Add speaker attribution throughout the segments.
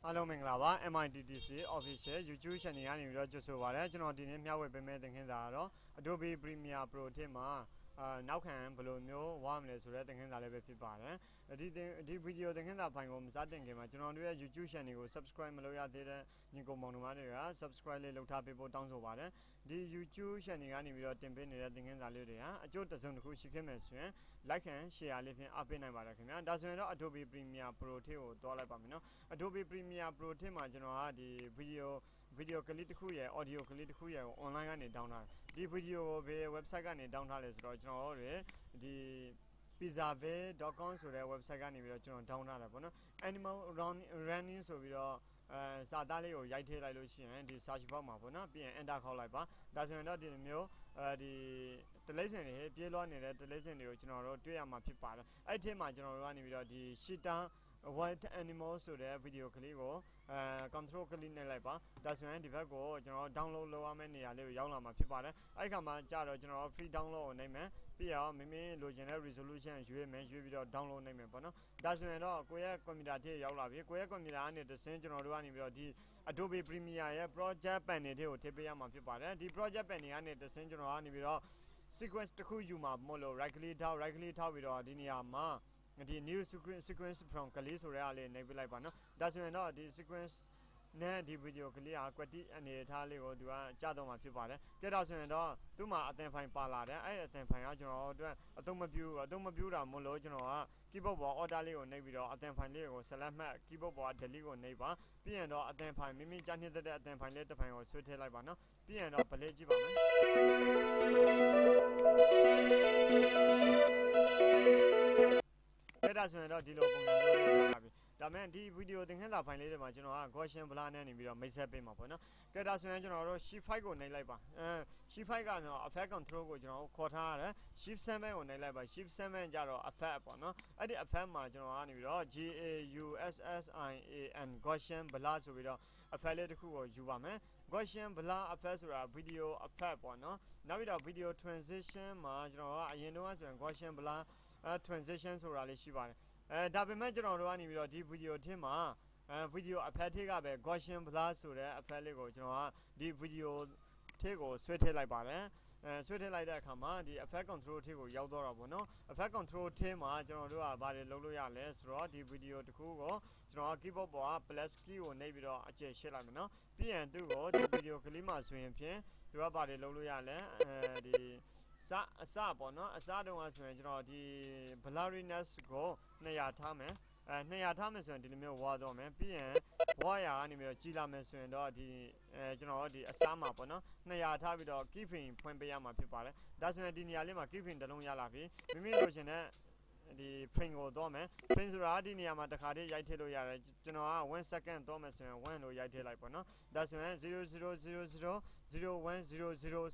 Speaker 1: အားလုံးမင်္ဂလာပါ MITDC official YouTube channel ကနေပြီးတော့ကြိုဆိုပါရစေကျွန်တော်ဒီနေ့မျှဝေပေးမယ့်သင်ခန်းစာကတော့ Adobe Premiere Pro ထဲမှာနောက်ခံဘယ်လိုမျိုးဝါမလဲဆိုတဲ့သင်ခန်းစာလေးပဲဖြစ်ပါတယ်ဒီဗီဒီယိုသင်ခန်းစာဖိုင်ကိုမစတင်ခင်မှာကျွန်တော်တို့ရဲ့ YouTube channel ကို subscribe မလုပ်ရသေးတဲ့ညီကိုမောင်နှမတွေက subscribe လေးလုပ်ထားပေးဖို့တောင်းဆိုပါတယ်ဒီ YouTube channel ကနေပြီးတော့တင်ပေးနေတဲ့သင်ခန်းစာလေးတွေဟာအကျိုးတစ်စုံတစ်ခုရှိခဲ့မယ်ဆိုရင် like and share လေးဖြင့်အားပေးနိုင်ပါတယ်ခင်ဗျာဒါဆိုရင်တော့ Adobe Premiere Pro ထဲကိုတွားလိုက်ပါမယ်နော် Adobe Premiere Pro ထဲမှာကျွန်တော်ကဒီ video clip တစ်ခုရယ် audio clip တစ်ခုရယ်ကို online ကနေ download ဒီ video ကိုဘယ် website ကနေ download ထားလဲဆိုတော့ကျွန်တော်တို့ဒီ pizzaville.com ဆိုတဲ့ website ကနေပြီးတော့ကျွန်တော် download ထားတာပေါ့နော် animal running ဆိုပြီးတော့စာသားလေးကိုရိုက်ထည့်လိုက်လို့ရှိရင်ဒီ search box မှာပေါ့နော်ပြီးရင် enter ခေါက်လိုက်ပါဒါဆိုရင်တော့ဒီမျိုးဒီတလိမ့်စင်တွေပြေးလွှားနေတဲ့တလိမ့်စင်တွေကိုကျွန်တော်တို့တွေ့ရမှာဖြစ်ပါတယ်အဲ့ဒီမှာကျွန်တော်တို့ကနေပြီးတော့ဒီ shita wild animal ဆိုတဲ့ video ကလေးကိုcontrol ကလေးနဲ့လိုက်ပါဒါဆိုရင်ဒီဘက်ကိုကျွန်တော် download လုပ်ရမယ့်နေရာလေးကိုရောက်လာမှာဖြစ်ပါတယ်အဲ့ခါမှာကြာတော့ကျွန်တော် free download ကိုနိုင်မယ်ပြီးတော့မိမိလိုချင်တဲ့ resolution ရွေးပြီးတော့ download နိုင်မယ်ပေါ့နော်ဒါဆိုရင်တော့ကိုယ့်ရဲ့ computer ထဲရောက်လာပြီကိုယ့်ရဲ့ computer ကနေတစ်ဆင့်ကျွန်တော်တို့ကနေပြီးတော့ဒီ Adobe Premiere ရဲ့ project panel တွေကိုထည့်ပေးရမှာဖြစ်ပါတယ်ဒီ project panel ကနေတစ်ဆင့်ကျွန်တော်ကနေပြီးတော့ sequence တစ်ခုယူမှာမို့လို့ right click ထောက်ပြီးတော့ဒီနေရာမှာဒီ new sequence from ကလေးဆိုတဲ့အားလေးနှိပ်ပြလိုက်ပါနော်ဒါဆိုရင်တော့ဒီ sequence နဲ့ဒီ video ကလေးက quality အနေထားလေးကိုသူကကြားတော့မှာဖြစ်ပါတယ်ကြည့်တော့ဆိုရင်တော့သူ့မှာအသင်ဖိုင်ပါလာတယ်အဲ့အသင်ဖိုင်ကကျွန်တော်တို့အသုံးမပြုတာမို့လို့ကျွန်တော်က keyboard ပေါ် order လေးကိုနှိပ်ပြီးတော့အသင်ဖိုင်လေးကို select မှတ် keyboard ပေါ် delete ကိုနှိပ်ပါပြီးရင်တော့အသင်ဖိုင်မိမိကြားနှစ်တဲ့အသင်ဖိုင်လေးတစ်ဖိုင်ကိုဆွဲထည့်လိုက်ပါနော်ပြီးရင်တော့ play ကြည့်ပါမယ်အဲ့ဒါဆိုရင်တော့ဒီလိုပုံစံမျိုးလေးရပါပြီဒါမဲ့ဒီဗီဒီယိုသင်ခန်းစာဖိုင်လေးတွေမှာကျွန်တော်က Gaussian blur နဲ့နေပြီးတော့မိတ်ဆက်ပေးမှာပေါ့နော်ကဲဒါဆိုရင်ကျွန်တော်တို့ shift 5ကိုနှိပ်လိုက်ပါshift 5ကတော့ effect control ကိုကျွန်တော်ခေါ်ထားရတယ် shift 7ကိုနှိပ်လိုက်ပါ shift 7ကျတော့ effect ပေါ့နော်အဲ့ဒီ effect မှာကျွန်တော်ကနေပြီးတော့ GAUSSIAN Gaussian blur ဆိုပြီးတော့ effect လေးတစ်ခုကိုယူပါမယ် Gaussian blur effect ဆိုတာ video effect ပေါ့နော်နောက်ပြီးတော့ video transition မှာကျွန်တော်ကအရင်တော့ဆိုရင် Gaussian blur transition ဆိုတာလေးရှိပါတယ်ဒါပေမဲ့ကျွန်တော်တို့ကနေပြီးတော့ဒီ video ထဲမှာvideo effect တွေကပဲ Gaussian blur ဆိုတဲ့ effect လေးကိုကျွန်တော်ကဒီ video ထဲကိုဆွဲထည့်လိုက်ပါတယ်ဆွဲထည့်လိုက်တဲ့အခါမှာဒီ effect control ထဲကိုရောက်တော့တာပေါ့နော် effect control ထဲမှာကျွန်တော်တို့ကဘာတွေလုပ်လို့ရလဲဆိုတော့ဒီ video တစ်ခုကိုကျွန်တော် keyboard ပေါ်က plus key ကိုနှိပ်ပြီးတော့အကျယ်ရှင်းလိုက်မယ်နော်ပြီးရင်သူ့ကိုဒီ video ကလေးမှာဆိုရင်ဖြင့်သူကဘာတွေလုပ်လို့ရလဲဒီအစပေါ့နော်အစတုန်းကဆိုရင်ကျွန်တော်ဒီ blurriness ကို200ထားမယ်200ထားမယ်ဆိုရင်ဒီလိုမျိုးဝါတော့မယ်ပြီးရင်ဝါရကနေပြီးတော့ကြီးလာမယ်ဆိုရင်တော့ဒီကျွန်တော်ဒီအစားမှာပေါ့နော်200ထားပြီးတော့ keyframe ဖွင့်ပေးရမှာဖြစ်ပါတယ်ဒါဆိုရင်ဒီနေရာလေးမှာ keyframe တစ်လုံးရလာပြီမိမိလိုချင်တဲ့ဒီ frame ကိုတော့မယ် frame ဆိုတာဒီနေရာမှာတစ်ခါတည်းရိုက်ထည့်လို့ရတယ်ကျွန်တော်က1 second တော့မယ်ဆိုရင်1လို့ရိုက်ထည့်လိုက်ပေါ့နော်ဒါဆိုရင်00000100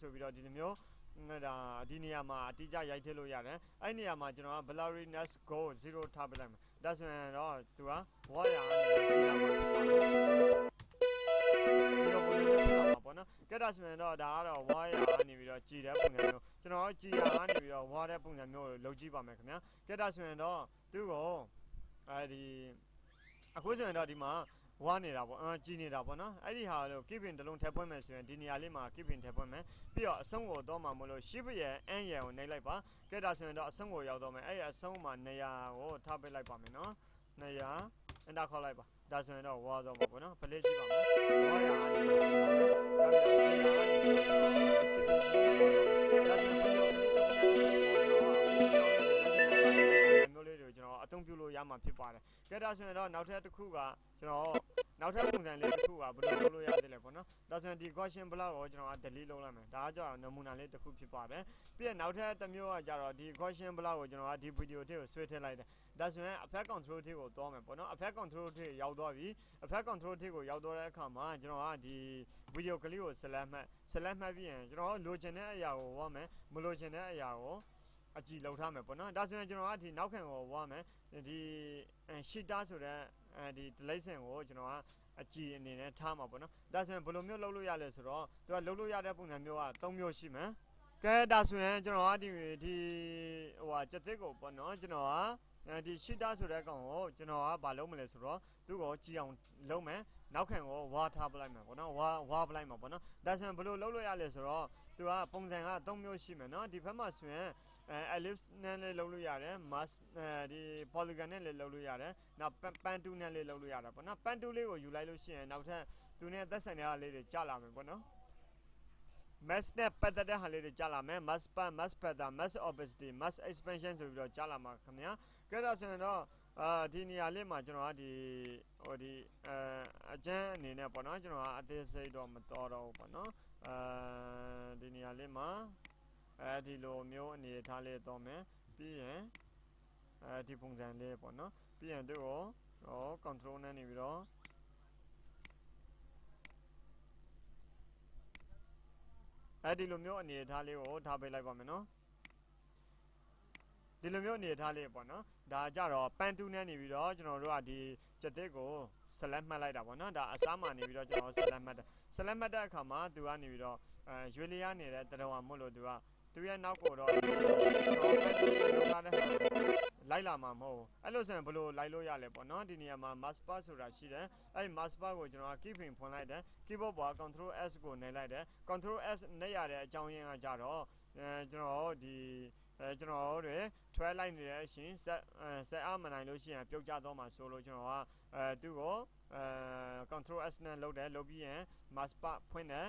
Speaker 1: ဆိုပြီးတော့ဒီလိုမျိုးဒါဒီနေရာမှာအတိအကျရိုက်ထည့်လို့ရတယ်အဲ့နေရာမှာကျွန်တော်က blurriness go 0ထားပေးလိုက်မယ်ဒါဆိုရင်တော့သူကဝါရအနေနဲ့ကြည့်ရမှာဒီလိုပုံစံမျိုးဖြစ်လာမှာပေါ့နော်ကဲဒါဆိုရင်တော့ဒါကတော့ဝါရအနေပြီးတော့ကြည်တဲ့ပုံစံမျိုးကျွန်တော်ကြည်ရအနေပြီးတော့ဝါတဲ့ပုံစံမျိုးကိုလုပ်ကြည့်ပါမယ်ခင်ဗျာကဲဒါဆိုရင်တော့သူ့ကိုအခုဆိုရင်တော့ဒီမှာဝါနေတာပေါ့ကြည်နေတာပေါ့နော်အဲ့ဒီဟာလို့ keypin တစ်လုံးထည့်ပွင့်မယ်ဆိုရင်ဒီနေရာလေးမှာ keypin ထည့်ပွင့်မယ်ပြီးတော့အဆုံးကိုတော့မှမလို့ shift ရဲ့ n ရယ်ကိုနှိပ်လိုက်ပါကဲဒါဆိုရင်တော့အဆုံးကိုရောက်တော့မယ်အဲ့အဆုံးမှာနေရာကိုထားပေးလိုက်ပါမယ်နော်နေရာ enter ခေါက်လိုက်ပါဒါဆိုရင်တော့ဝါတော့မှာပေါ့နော် play ကြည့်ပါမယ်ဝါရအနေနဲ့ကြည့်ပါမယ်ဒါပြီးတော့ကြည်ရအနေနဲ့ဒါဆိုရင်ပြီးတော့မျိုးလေးတွေကျွန်တော်အသုံးပြုလို့ရမှာဖြစ်ပါတယ်ကဲဒါဆိုရင်တော့နောက်ထပ်တစ်ခုကကျွန်တော်နောက်ထပ်ပုံစံလေးတစ်ခုကဘယ်လိုလုပ်လို့ရသေးလဲပေါ့နော်ဒါဆိုရင်ဒီ Gaussian blur ကိုကျွန်တော်က delete လုပ်လိုက်မယ်ဒါကကြတော့နမူနာလေးတစ်ခုဖြစ်ပါတယ်ပြီးရင်နောက်ထပ်တစ်မျိုးကကြတော့ဒီ Gaussian blur ကိုကျွန်တော်ကဒီ video ထဲကိုဆွဲထည့်လိုက်တယ်ဒါဆိုရင် effect control ထဲကိုသွားမယ်ပေါ့နော် effect control ထဲရောက်သွားပြီ effect control ထဲကိုရောက်သွားတဲ့အခါမှာကျွန်တော်ကဒီ video ကလေးကို select မှတ်ပြီးရင်ကျွန်တော်လိုချင်တဲ့အရာကိုဝါမယ်မလိုချင်တဲ့အရာကိုအကြည့်လောက်ထားမယ်ပေါ့နော်ဒါဆိုရင်ကျွန်တော်ကဒီနောက်ခံကိုဝါမယ်ဒီ shita ဆိုတဲ့ဒီ license ကိုကျွန်တော်ကအကြည့်အနေနဲ့ထားမှာပေါ့နော်ဒါဆိုရင်ဘယ်လိုမျိုးလုပ်လို့ရလဲဆိုတော့သူကလုပ်လို့ရတဲ့ပုံစံမျိုးက3မျိုးရှိမယ်ကဲဒါဆိုရင်ကျွန်တော်ကဒီဟိုဟာစက်သစ်ကိုပေါ့နော်ကျွန်တော်က ဒီရှီတာဆိုတဲ့ကောင်ကိုကျွန်တော်ကဘာလုပ်မလဲဆိုတော့သူ့ကိုကြည်အောင်လုပ်မယ်နောက်ခံကိုဝါထားပလိုက်မှာပေါ့နော်ဝါပလိုက်မှာပေါ့နော်ဒါဆိုရင်ဘယ်လိုလုပ်လို့ရလဲဆိုတော့သူကပုံစံက3မျိုးရှိမယ်နော်ဒီဘက်မှာဆိုရင် ellipse နဲ့လည်းလုပ်လို့ရတယ် mask ဒီ polygon နဲ့လည်းလုပ်လို့ရတယ်နောက် pan tool နဲ့လည်းလုပ်လို့ရတယ်ပေါ့နော် pan tool လေးကိုယူလိုက်လို့ရှိရင်နောက်ထပ်သူနဲ့သက်ဆိုင်တဲ့ဟာလေးတွေကြာလာမယ်ပေါ့နော်mask နဲ့ပတ်သက်တဲ့ဟာလေးတွေကြာလာမယ် mask pan mask feather mask opacity mask expansion ဆိုပြီးတော့ကြာလာမှာခင်ဗျာကဲဒါဆိုရင်တော့ဒီနေရာလေးမှာကျွန်တော်ကဒီအကျန်းအနေနဲ့ပေါ့နော်ကျွန်တော်ကအသေးစိတ်တော့မတော်တော့ဘူးပေါ့နော်ဒီနေရာလေးမှာဒီလိုမျိုးအနေထားလေးတော့မယ်ပြီးရင်ဒီပုံစံလေးပေါ့နော်ပြီးရင်သူ့ကိုcontrol နဲ့နေပြီးတော့ဒီလိုမျိုးအနေထားလေးကိုထားပေးလိုက်ပါမယ်နော်ဒီလိုမျိုးအနေထားလေးပေါ့နော်ဒါကြတော့ပန်းတူးနဲ့နေပြီးတော့ကျွန်တော်တို့ကဒီစက်သစ်ကိုဆက်လက်မှတ်လိုက်တာပေါ့နော်ဒါအစားမှနေပြီးတော့ကျွန်တော်ဆက်လက်မှတ်တဲ့အခါမှာသူကနေပြီးတော့ရွေးလျားနေတဲ့တရဝမို့လို့သူရဲ့နောက်ကိုတော့လောက်လာတဲ့လိုက်လာမှာမဟုတ်ဘူးအဲ့လိုဆိုရင်ဘယ်လိုလိုက်လို့ရလဲပေါ့နော်ဒီနေရာမှာ mouse pad ဆိုတာရှိတယ်အဲ့ mouse pad ကိုကျွန်တော်က keyframe ဖွင့်လိုက်တယ် keyboard ပေါ် control s ကိုနှိပ်လိုက်တယ် control s နှိပ်ရတဲ့အကြောင်းရင်းကကြတော့ကျွန်တော်ဒီကျွန်တော်တို့ထွဲလိုက်နေတဲ့အရှင်ဆက်အားမနိုင်လို့ရှိရင်ပြုတ်ကျတော့မှာဆိုလို့ကျွန်တော်ကသူ့ကို control s နဲ့လုပ်ပြီးရင် mouse pad ဖွင့်တယ်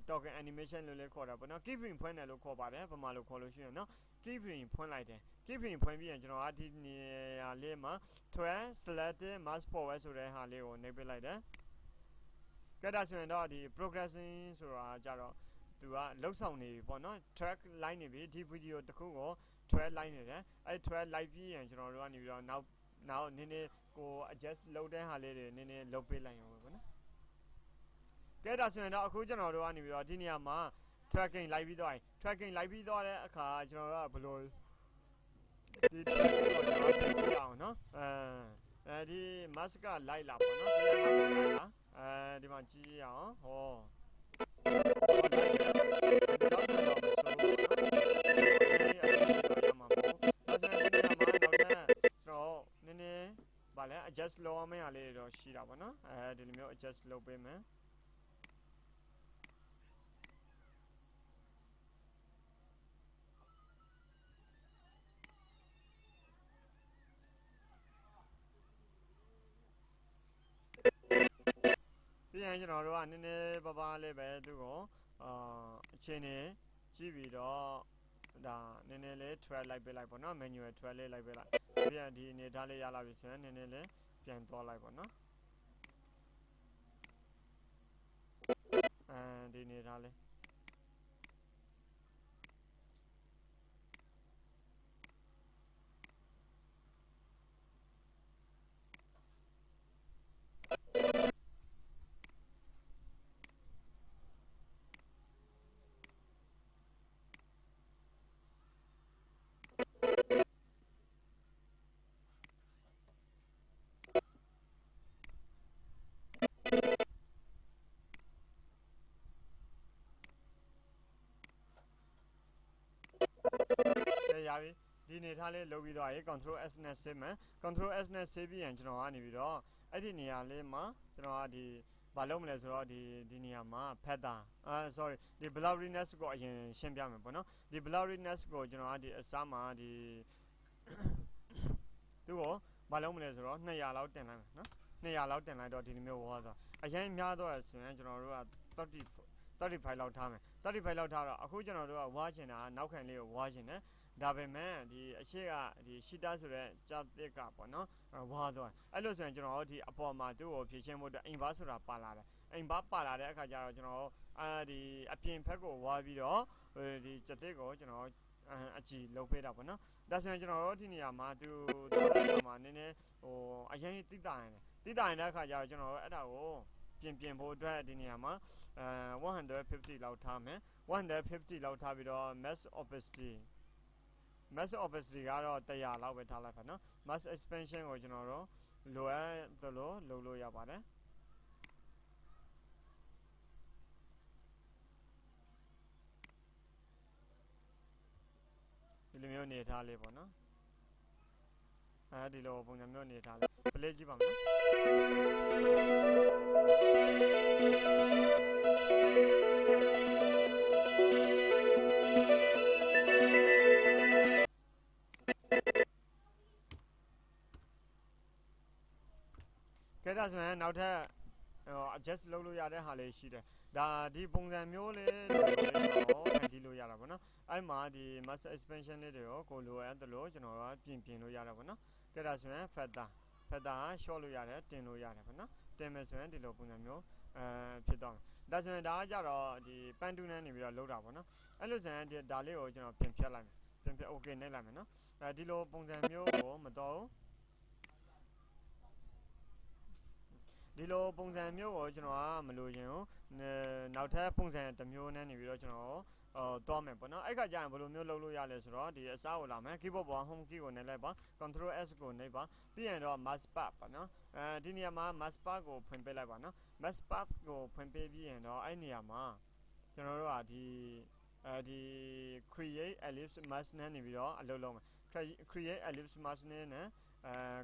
Speaker 1: token animation လို့လည်းခေါ်တာပေါ့နော် keyframe ဖွင့်တယ်လို့ခေါ်ပါတယ်ဘာမှလို့ခေါ်လို့ရှိရင်နော် keyframe ဖွင့်လိုက်တယ် keyframe ဖွင့်ပြီးရင်ကျွန်တော်ကဒီနေရာလေးမှာ thread selected mouse forward ဆိုတဲ့ဟာလေးကိုနှိပ်ပေးလိုက်တယ်ကဲဒါဆိုရင်တော့ဒီ progressing ဆိုတာကြတော့သူကလှုပ်ဆောင်နေပြီပေါ့နော် track line နေပြီဒီ video တစ်ခုကို track line နေတယ်အဲ့ track line ပြီးရင်ကျွန်တော်တို့ကနေပြီးတော့နောက်နည်းနည်းကို adjust လုပ်တဲ့ဟာလေးတွေနည်းနည်းလုပ်ပေးလိုက်အောင်ပေါ့နော်ကဲဒါဆိုရင်တော့အခုကျွန်တော်တို့ကနေပြီးတော့ဒီနေရာမှာ tracking လိုက်ပြီးသွားပြီ tracking လိုက်ပြီးသွားတဲ့အခါကျွန်တော်တို့ကဘယ်လိုဒီ tracking ကိုကျွန်တော်ပြင်ကြည့်အောင်နော်ဒီ mask ကလိုက်လာပေါ့နော်ဒီကလိုက်လာဒီမှာကြည့်ရအောင်ဟောဒီတော့ဆိုတော့မစိုးဘူးနော်နည်းနည်းဗာလဲ adjust လုပ်အောင်မရလေးတော့ရှိတာပေါ့နော်ဒီလိုမျိုး adjust လုပ်ပေးမယ်ပြီးရင်ကျွန်တော်တို့ကနည်းနည်းပါးလေးပဲသူ့ကိုအခြေအနေကြည့်ပြီးတော့ဒါနည်းနည်းလေး track လိုက်ပေးလိုက်ပေါ့နော် manual track လေးလိုက်ပေးလိုက်ပြီးရင်ဒီအနေထားလေးရလာပြီဆိုရင်နည်းနည်းလေးပြန်သွားလိုက်ပေါ့နော်ဒီအနေထားလေးရပြီဒီအနေထားလေးလုပ်ပြီးသွားရင် control s နဲ့ save မယ် control s နဲ့ save ပြီးရင်ကျွန်တော်ကနေပြီးတော့အဲ့ဒီနေရာလေးမှာကျွန်တော်ကဒီဘာလုပ်မလဲဆိုတော့ဒီနေရာမှာ feather sorry ဒီ blurriness ကိုအရင်ရှင်းပြမယ်ပေါ့နော်ဒီ blurriness ကိုကျွန်တော်ကဒီအစားမှာဒီသူ့ကိုဘာလုပ်မလဲဆိုတော့200လောက်တင်လိုက်မယ်နော်200လောက်တင်လိုက်တော့ဒီလိုမျိုးဝါသွားအရင်များတော့ဆိုရင်ကျွန်တော်တို့က35လောက်ထားမယ်35လောက်ထားတော့အခုကျွန်တော်တို့ကဝါချင်တာနောက်ခံလေးကိုဝါချင်တယ်ဒါပေမဲ့ဒီအရှိကဒီရှီတာဆိုတဲ့ကြာတစ်ကပေါ့နော်ဝါသွားအဲ့လိုဆိုရင်ကျွန်တော်တို့ဒီအပေါ်မှာသူ့ကိုဖြည့်ရှင်းဖို့အတွက်အိမ်ဘာဆိုတာပါလာတယ်အိမ်ဘာပါလာတဲ့အခါကျတော့ကျွန်တော်ဒီအပြင်ဘက်ကိုဝါပြီးတော့ဒီကြာတစ်ကိုကျွန်တော်အကြည့်လုပ်ပေးတာပေါ့နော်ဒါဆိုရင်ကျွန်တော်တို့ဒီနေရာမှာသူတော့တဲ့အခါမှာနည်းနည်းအရင်တိတာရင်တဲ့အခါကျတော့ကျွန်တော်တို့အဲ့ဒါကိုပြင်ဖို့အတွက်ဒီနေရာမှာ150လောက်ထားမယ်150လောက်ထားပြီးတော့ max opacity ကတော့100လောက်ပဲထားလိုက်ပါနော် max expansion ကိုကျွန်တော်တို့လိုအပ်သလိုလုပ်လို့ရပါတယ်ဒီလိုမျိုးနေထားလေးပေါ့နော် ဒီလိုပုံစံမျိုးအနေထားလေး play ကြည့်ပါမယ်ကဲဒါဆိုရင်နောက်ထပ် adjust လုပ်လို့ရတဲ့ဟာလေးရှိတယ်ဒါဒီပုံစံမျိုးလေးတော့ဖန်တီးလို့ရတာပေါ့နော်အဲ့မှာဒီ master expansion လေးတွေကိုကိုလိုအပ်တယ်လို့ကျွန်တော်တို့ပြင်လို့ရတာပေါ့နော်ကဲဒါဆိုရင် feather short လို့ရတယ်တင်လို့ရတယ်ပေါ့နော်တင်မယ်ဆိုရင်ဒီလိုပုံစံမျိုးဖြစ်တော့ဒါဆိုရင်ဒါကကြတော့ဒီပန်းတူးနဲ့နေပြီးတော့လောက်တာပေါ့နော်အဲ့လိုဆိုရင်ဒါလေးကိုကျွန်တော်ပြင်ဖြတ်လိုက်မယ်ပြင်ဖြတ် okay နှိပ်လိုက်မယ်နော်ဒီလိုပုံစံမျိုးကိုမတော်ဒီလိုပုံစံမျိုးကိုကျွန်တော်ကမလို့ရင်နောက်ထပ်ပုံစံတစ်မျိုးနဲ့နေပြီးတော့ကျွန်တော်သွားမယ်ပေါ့နော်အဲ့ခါကျရင်ဘယ်လိုမျိုးလုပ်လို့ရလဲဆိုတော့ဒီအစားကိုလာမယ် keyboard ပေါ် home key ကိုနှိပ်လိုက်ပါ control s ကိုနှိပ်ပါပြီးရင်တော့ mouse pad ပေါ့နော်ဒီနေရာမှာ mouse pad ကိုဖွင့်ပေးလိုက်ပါနော် mouse pad ကိုဖွင့်ပေးပြီးရင်တော့အဲ့နေရာမှာကျွန်တော်တို့ကဒီcreate ellipse mask နဲ့နေပြီးတော့အလုပ်လုပ်မယ် create ellipse mask နဲ့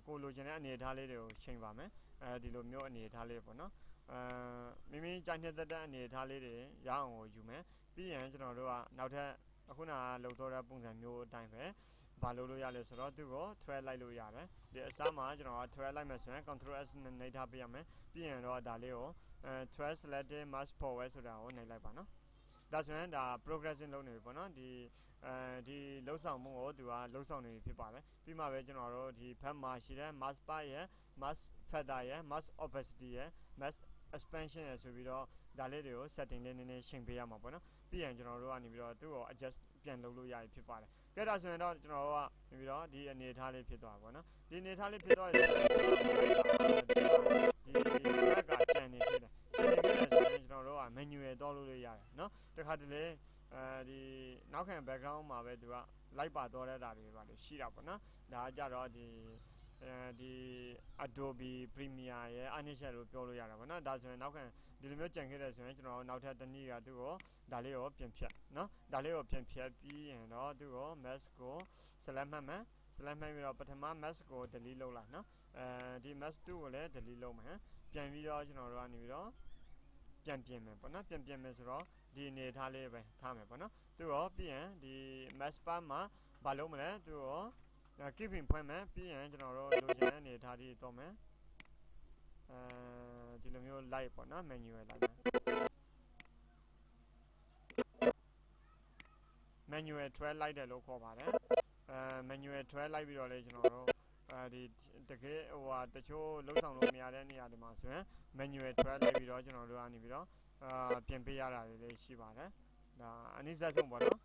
Speaker 1: ကိုလိုချင်တဲ့အနေအထားလေးတွေကိုချိန်ပါမယ်ဒီလိုမျိုးအနေအထားလေးပေါ့နော်မိမိကြိုက်တဲ့အနေအထားလေးတွေရအောင်ကိုယူမယ်ပြီးရင်ကျွန်တော်တို့ကနောက်ထပ်အခုနကလုံတော့တဲ့ပုံစံမျိုးအတိုင်းပဲဘာလုပ်လို့ရလဲဆိုတော့သူ့ကို thread လိုက်လို့ရတယ်ဒီအစားမှာကျွန်တော်က thread လိုက်မယ်ဆိုရင် control s နဲ့နှိပ်ထားပေးရမယ်ပြီးရင်တော့ဒါလေးကို thread selected mask forward ဆိုတာကိုနှိပ်လိုက်ပါနော်ဒါဆိုရင်ဒါ progressing လုပ်နေပြီပေါ့နော်ဒီလှုပ်ဆောင်မှုကိုသူကလှုပ်ဆောင်နေပြီဖြစ်ပါတယ်ပြီးမှပဲကျွန်တော်တို့ဒီဘက်မှာရှိတဲ့ mask bar ရဲ့ mask feather ရဲ့ mask opacity ရဲ့ mask expansion ရဲ့ဆိုပြီးတော့ဒါလေးတွေကို setting လေးနည်းနည်းချိန်ပေးရမှာပေါ့နော်ပြီးရင်ကျွန်တော်တို့ကနေပြီးတော့သူ့ကို adjust ပြန်လုပ်လို့ရပြီဖြစ်ပါတယ်ကဲဒါဆိုရင်တော့ကျွန်တော်တို့ကနေပြီးတော့ဒီအနေအထားလေးဖြစ်သွားပါပေါ့နော်ဒီအနေအထားလေးဖြစ်သွားရင်ဒီ track ကကျန်နေဖြစ်တယ်ဆိုရင်ကျွန်တော်တို့က manual တော့လုပ်လို့ရတယ်เนาะတခါတလေဒီနောက်ခံ background မှာပဲသူကလိုက်ပါတော့တဲ့တာတွေပါလို့ရှိတာပေါ့နော်ဒါကကြတော့ဒီ Adobe Premiere ရဲ့ Initial လို့ပြောလို့ရတာပေါ့နော်ဒါဆိုရင်နောက်ခံဒီလိုမျိုးကြံခဲ့တယ်ဆိုရင်ကျွန်တော်နောက်ထပ်တစ်နည်းကသူ့ကိုဒါလေးကိုပြင်ဖြတ်เนาะဒါလေးကိုပြင်ဖြတ်ပြီးရင်တော့သူ့ကို mask ကို select မှတ်မယ် select မှတ်ပြီးတော့ပထမ mask ကို delete လုပ်လိုက်เนาะဒီ mask 2ကိုလည်း delete လုပ်မယ်ပြန်ပြီးတော့ကျွန်တော်တို့ကနေပြီးတော့ပြန်ပြင်မယ်ပေါ့နော်ပြန်ပြင်မယ်ဆိုတော့ဒီအနေထားလေးပဲထားမယ်ပေါ့နော်သူရောပြီးရင်ဒီ mask bar မှာဘာလုပ်မလဲသူရော keeping ဖွင့်မယ်ပြီးရင်ကျွန်တော်တို့လိုချင်တဲ့အနေထားလေးတော့မယ်ဒီလိုမျိုး light ပေါ့နော် menu ရလိုက်မယ် manual thread လိုက်တယ်လို့ခေါ်ပါတယ်manual thread လိုက်ပြီးတော့လေကျွန်တော်တို့ဒီတကယ်ဟိုဟာတချို့လုံးဆောင်လို့မရတဲ့နေရာတွေမှာဆိုရင် manual thread လိုက်ပြီးတော့ကျွန်တော်တို့ကနေပြီးတော့ပြင်ပေးရတာလေးရှိပါတယ်ဒါအနည်းဆက်ဆုံးပေါ့နော်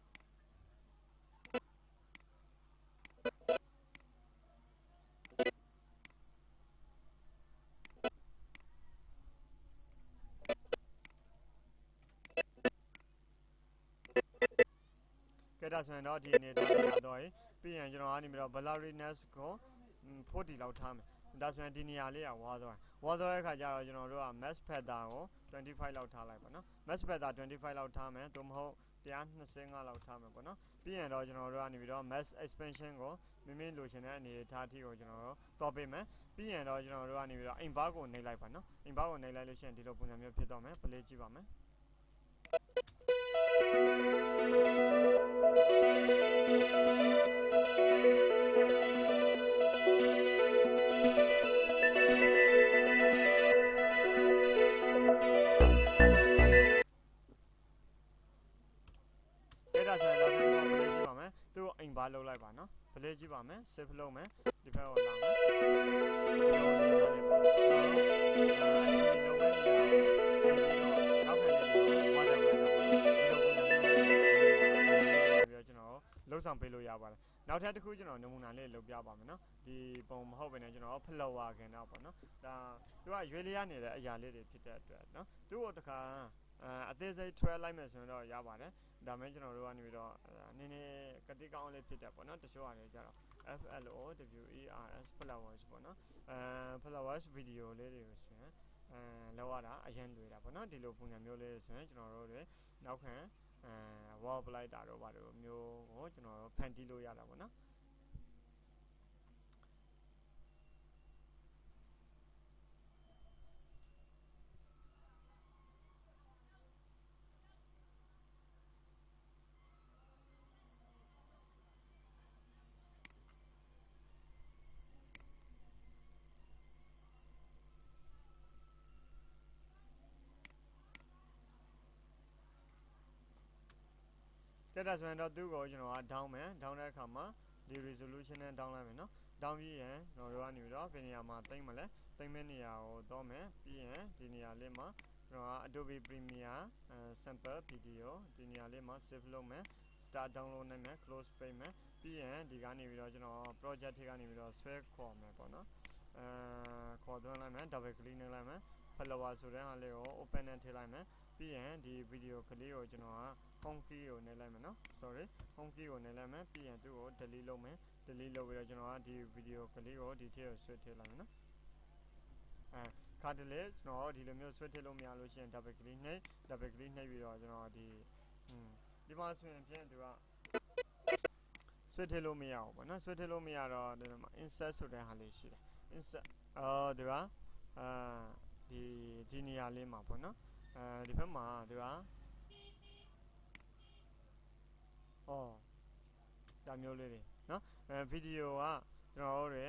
Speaker 1: ကဲဒါဆိုရင်တော့ဒီအနေထားရတော့ပြီးရင်ကျွန်တော်ကနေပြီးတော့ blurriness ကို40လောက်ထားမယ်ဒါဆိုရင်ဒီနေရာလေးကဝါသွားတဲ့အခါကျတော့ကျွန်တော်တို့က mask feather ကို25လောက်ထားလိုက်ပါနော် mask feather 25လောက်ထားမယ်သို့မဟုတ်125လောက်ထားမယ်ပေါ့နော်ပြီးရင်တော့ကျွန်တော်တို့ကနေပြီးတော့ mask expansion ကိုမိမိလိုချင်တဲ့အနေအထားအထိကိုကျွန်တော်တို့တော့ပေးမယ်ပြီးရင်တော့ကျွန်တော်တို့ကနေပြီးတော့ inbar ကိုနှိပ်လိုက်ပါနော် inbar ကိုနှိပ်လိုက်လို့ရှိရင်ဒီလိုပုံစံမျိုးဖြစ်တော့မယ် play ကြည့်ပါမယ်အိမ်ပါလုပ်လိုက်ပါနော် play ကြည့်ပါမယ် save လုပ်မယ်ဒီဘက်ကိုလာမယ်ဒီလိုနေရာလေးပေါ့အချိန်လုံးနဲ့နေရာကိုချိန်ပြီးတော့နောက်ခံလေးကိုဝါတယ်လိုက်တော့ဒီလိုပုံစံမျိုးပြီးတော့ကျွန်တော်လှုပ်ဆောင်ပေးလို့ရပါတယ်နောက်ထပ်တစ်ခုကျွန်တော်နမူနာလေးလုပ်ပြပါမယ်နော်ဒီပုံမဟုတ်ဘဲနဲ့ကျွန်တော် flower ခင်တော့ပေါ့နော်ဒါသူကရွေးလျားနေတဲ့အရာလေးတွေဖြစ်တဲ့အတွက်နော်သူ့ကိုတခါအသေးစိတ် trail လိုက်မယ်ဆိုရင်တော့ရပါတယ်ဒါမဲ့ကျွန်တော်တို့ကနေပြီးတော့နည်းနည်းကတိကောင်းလေးဖြစ်တယ်ပေါ့နော်တချို့ဟာတွေကြတော့ FLOWERS flowers ပေါ့နော်flowers video လေးတွေဆိုရင်လောက်ရတာအရင်တွေ့တာပေါ့နော်ဒီလိုပုံစံမျိုးလေးဆိုရင်ကျွန်တော်တို့တွေနောက်ခံwall blight တာတော့ဘာလို့မျိုးကိုကျွန်တော်တို့ဖန်တီးလို့ရတာပေါ့နော် ကဲဒါဆိုရင်တော့သူ့ကိုကျွန်တော်က down မယ် down တဲ့အခါမှာဒီ resolution နဲ့ down လိုက်မယ်နော် down ပြီးရင်ကျွန်တော်တို့ကနေပြီးတော့ဘယ်နေရာမှာသိမ့်မလဲသိမ့်မဲ့နေရာကိုတော့မယ်ပြီးရင်ဒီနေရာလေးမှာကျွန်တော်က Adobe Premiere sample video ဒီနေရာလေးမှာ save လုပ်မယ် start download နိုင်မယ် close ပိတ်မယ်ပြီးရင်ဒီကနေပြီးတော့ကျွန်တော် project ထဲကနေပြီးတော့ဆွဲခေါ်မယ်ပေါ့နော်ခေါ်သွင်းလိုက်မယ် double click လုပ်လိုက်မယ် follower ဆိုတဲ့ဟာလေးကို open နဲ့ထည့်လိုက်မယ်ပြီးရင်ဒီ video ကလေးကိုကျွန်တော်က home key ကိုနှိပ်လိုက်မယ်နော် sorry home key ကိုနှိပ်လိုက်မယ်ပြီးရင်သူ့ကို delete လုပ်မယ် delete လုပ်ပြီးတော့ကျွန်တော်ကဒီ video ကလေးကိုဒီထဲကိုဆွဲထည့်လိုက်မယ်နော်ခါတလေကျွန်တော်ဒီလိုမျိုးဆွဲထည့်လို့မရလို့ရှိရင် double click နှိပ်ပြီးတော့ကျွန်တော်ဒီမှာဆိုရင်ပြန်သူကဆွဲထည့်လို့မရဘူးပေါ့နော်ဆွဲထည့်လို့မရတော့ဒီမှာ insert ဆိုတဲ့ဟာလေးရှိတယ် insert ဒီကဒီနေရာလေးမှာပေါ့နော်ဒီဘက်မှာဒီကဒါမျိုးလေးတွေနော်ဗီဒီယိုကကျွန်တော်တို့တွေ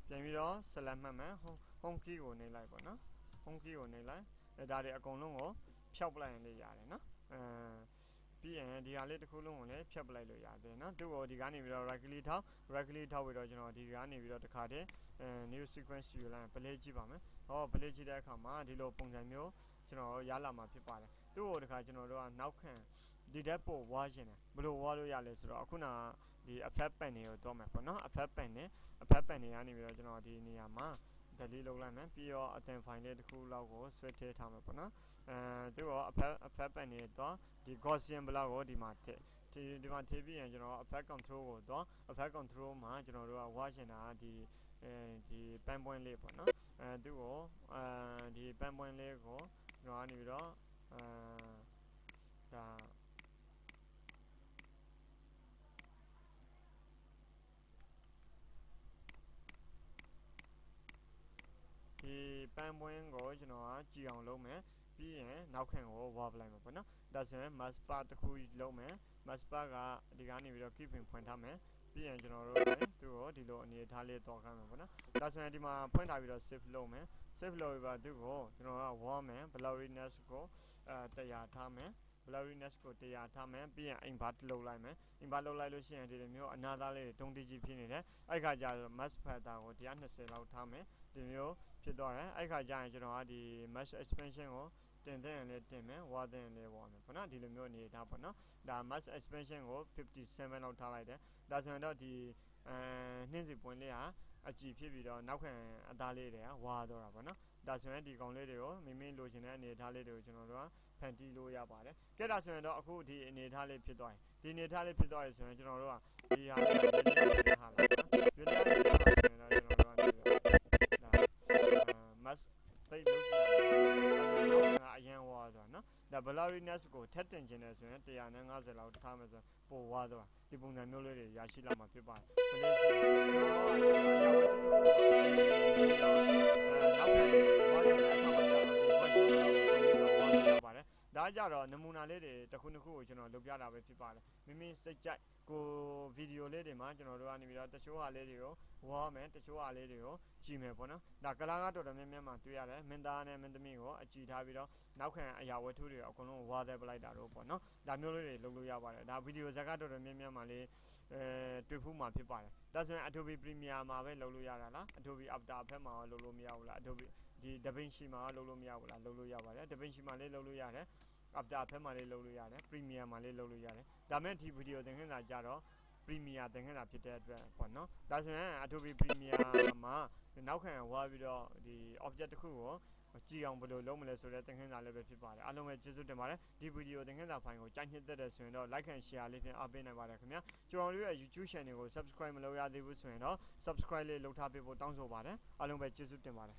Speaker 1: ပြန်ပြီးတော့ select မှတ်မယ် home key ကိုနှိပ်လိုက်ပေါ့နော် home key ကိုနှိပ်လိုက်ဒါတွေအကုန်လုံးကိုဖျောက်ပလိုက်ရင်လည်းရတယ်နော်ပြီးရင်ဒီဟာလေးတစ်ခုလုံးကိုလည်းဖြတ်ပလိုက်လို့ရတယ်နော်သူ့ကိုဒီကနေပြီးတော့ right click ထောက်ပြီးတော့ကျွန်တော်ဒီကနေပြီးတော့တစ်ခါတည်းnew sequence ယူလိုက် play ကြည့်ပါမယ်play ကြည့်တဲ့အခါမှာဒီလိုပုံစံမျိုးကျွန်တော်ရလာမှာဖြစ်ပါတယ်သူ့ကိုတစ်ခါကျွန်တော်တို့ကနောက်ခံဒီတက်ပို့ဝါရှင်တယ်ဘယ်လိုဝါလို့ရလဲဆိုတော့အခုနကဒီ effect pan တွေကိုတော့မယ်ပေါ့နော် effect pan တွေကနေပြီးတော့ကျွန်တော်ဒီနေရာမှာ delete လုပ်လိုက်မယ်ပြီးတော့အသင် file လေးတစ်ခုလောက်ကိုဆွဲထည့်ထားမယ်ပေါ့နော်သူ့ကို effect pan တွေတော့ဒီ Gaussian block ကိုဒီမှာထည့်ပြီးရင်ကျွန်တော် effect control ကိုတော့ effect control မှာကျွန်တော်တို့ကဝါရှင်တာဒီပန်းပွင့်လေးပေါ့နော်သူ့ကိုဒီပန်းပွင့်လေးကိုကျွန်တော်ကနေပြီးတော့ဒါဒီပန်းပွင့်ကိုကျွန်တော်ကကြည်အောင်လုပ်မယ်ပြီးရင်နောက်ခံကိုဝါပလိုက်မှာပေါ့နော်ဒါဆိုရင် mask bar တစ်ခုလုပ်မယ် mask bar ကဒီကနေပြီးတော့ keep in ဖွင့်ထားမယ်ပြီးရင်ကျွန်တော်တို့သူ့ကိုဒီလိုအနေထားလေးတော့ခိုင်းမှာပေါ့နော်ဒါဆိုရင်ဒီမှာဖွင့်ထားပြီးတော့ save လုပ်မယ် save လုပ်ပြီးတော့သူ့ကိုကျွန်တော်ကဝါမယ် blurriness ကို100ထားမယ် blurriness ကို100ထားမယ်ပြီးရင် invert လုပ်လိုက်မယ် invert လုပ်လိုက်လို့ရှိရင်ဒီလိုမျိုးအနာသားလေးတွေတုံးတိကြီးဖြစ်နေတယ်အဲ့ခါကျတော့ mask factor ကို120လောက်ထားမယ်ဒီမျိုးဖြစ်သွားတယ်အဲ့ခါကျရင်ကျွန်တော်ကဒီ mask expansion ကိုတင်တဲ့ရင်လည်းတင်မယ်ဝါတဲ့ရင်လည်းဝါမယ်ပေါ့နော်ဒီလိုမျိုးအနေထားပေါ့နော်ဒါ mask expansion ကို57လောက်ထားလိုက်တယ်ဒါဆိုရင်တော့ဒီနှင်းစီပွင့်လေးဟာအကြည့်ဖြစ်ပြီးတော့နောက်ခံအသားလေးတွေကဝါတော့တာပေါ့နော်ဒါဆိုရင်ဒီကောင်လေးတွေကိုမိလိုချင်တဲ့အနေထားလေးတွေကိုကျွန်တော်တို့ကဖန်တီးလို့ရပါတယ်ကဲဒါဆိုရင်တော့အခုဒီအနေထားလေးဖြစ်သွားပြီဒီအနေထားလေးဖြစ်သွားပြီဆိုရင်ကျွန်တော်တို့ကဒီဟာလေးရွေးလိုက်ဟာလားရွေးလိုက်ဟာဆိုရင်တော့ကျွန်တော်တို့ကနေဒါ mask သိလို့ရှိရင်အရင်ဝါသွားနော်ဒါ blurriness ကိုထက်တင်ခြင်းနဲ့ဆိုရင်150လောက်ထားမယ်ဆိုပိုဝါသွားဒီပုံစံမျိုးလေးတွေရရှိလာမှာဖြစ်ပါတယ်ဘယ်လိုကြည့်ဒါကြတော့နမူနာလေးတွေတစ်ခုကိုကျွန်တော်လုပ်ပြတာပဲဖြစ်ပါတယ်မိမိစိတ်ကြိုက်ကိုဗီဒီယိုလေးတွေမှာကျွန်တော်တို့ကနေပြီးတော့တချို့ဟာလေးတွေကိုဝါမယ်တချို့ဟာလေးတွေကိုကြည့်မယ်ပေါ့နော်ဒါကလာကတော်တော်များများမှာတွေ့ရတယ်မင်းသားနဲ့မင်းသမီးကိုအကြည့်ထားပြီးတော့နောက်ခံအရာဝတ္ထုတွေအကုန်လုံးဝါသေးပလိုက်တာတော့ပေါ့နော်ဒါမျိုးလေးတွေလုပ်လို့ရပါတယ်ဒါဗီဒီယိုဇာတ်ကတော်တော်များများမှာလေးတွေ့ဖူးမှာဖြစ်ပါတယ်ဒါဆိုရင် Adobe Premiere မှာပဲလုပ်လို့ရတာလား Adobe After Effects မှာလုပ်လို့မရဘူးလား Adobe ဒီ DaVinci မှာလုပ်လို့မရဘူးလားလုပ်လို့ရပါတယ် DaVinci မှာလေးလုပ်လို့ရတယ် After Effects မှာလေးလုပ်လို့ရတယ် Premiere မှာလေးလုပ်လို့ရတယ်ဒါမဲ့ဒီဗီဒီယိုသင်ခန်းစာကြတော့ Premiere သင်ခန်းစာဖြစ်တဲ့အတွက်ပေါ့နော်ဒါဆိုရင် Adobe Premiere မှာနောက်ခံဝါပြီးတော့ဒီ object တစ်ခုကိုကြည့်အောင်ဘယ်လိုလုပ်မလဲဆိုတဲ့သင်ခန်းစာလေးပဲဖြစ်ပါတယ်အားလုံးပဲကျေးဇူးတင်ပါတယ်ဒီဗီဒီယိုသင်ခန်းစာဖိုင်ကိုကြိုက်နှစ်သက်တဲ့ဆိုရင်တော့ like and share လေးဖြင့်အားပေးနိုင်ပါတယ်ခင်ဗျာကျွန်တော်တို့ရဲ့ YouTube channel ကို subscribe မလုပ်ရသေးဘူးဆိုရင်တော့ subscribe လေးလုပ်ထားပေးဖို့တောင်းဆိုပါတယ်အားလုံးပဲကျေးဇူးတင်ပါတယ်